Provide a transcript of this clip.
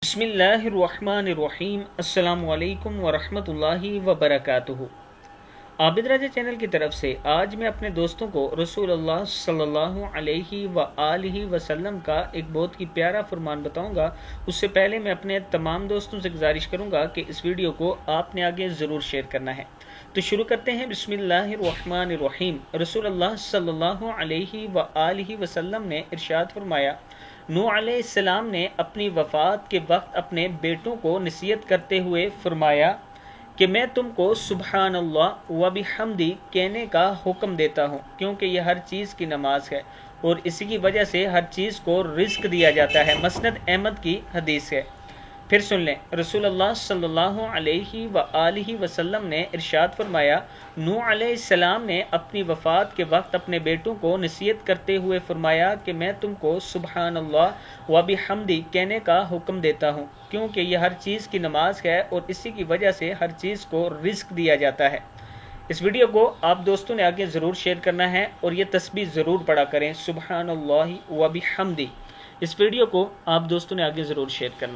बिस्मिल्लाहिर्रहमानिर्रहीम। अस्सलामु अलैकुम वरहमतुल्लाहि वबरकातुहू। आबिद राजा चैनल की तरफ से आज मैं अपने दोस्तों को रसूलुल्लाह सल्लल्लाहु अलैहि व आलिहि वसल्लम का एक बहुत ही प्यारा फरमान बताऊंगा। उससे पहले मैं अपने तमाम दोस्तों से गुजारिश करूंगा कि इस वीडियो को आपने आगे ज़रूर शेयर करना है। तो शुरू करते हैं। बिस्मिल्लाहिर्रहमानिर्रहीम। रसूलुल्लाह सल्लल्लाहु अलैहि व आलिहि वसल्लम ने इरशाद फरमाया, नूह अलैहिस्सलाम ने अपनी वफ़ात के वक्त अपने बेटों को नसीहत करते हुए फरमाया कि मैं तुमको सुबहान अल्लाह व बिहम्दी कहने का हुक्म देता हूँ, क्योंकि यह हर चीज़ की नमाज है और इसी की वजह से हर चीज़ को रिस्क दिया जाता है। मसनद अहमद की हदीस है। फिर सुन लें। रसूलुल्लाह सल्लल्लाहु अलैहि व आलिहि वसल्लम ने इरशाद फरमाया, नूह अलैहिस्सलाम ने अपनी वफ़ात के वक्त अपने बेटों को नसीहत करते हुए फरमाया कि मैं तुमको सुबहान अल्लाह व बिहम्दी कहने का हुक्म देता हूँ, क्योंकि यह हर चीज़ की नमाज है और इसी की वजह से हर चीज़ को रिस्क दिया जाता है। इस वीडियो को आप दोस्तों ने आगे ज़रूर शेयर करना है और ये तस्बीह ज़रूर पढ़ा करें, सुबहान अल्लाह व बिहम्दी। इस वीडियो को आप दोस्तों ने आगे ज़रूर शेयर करना है।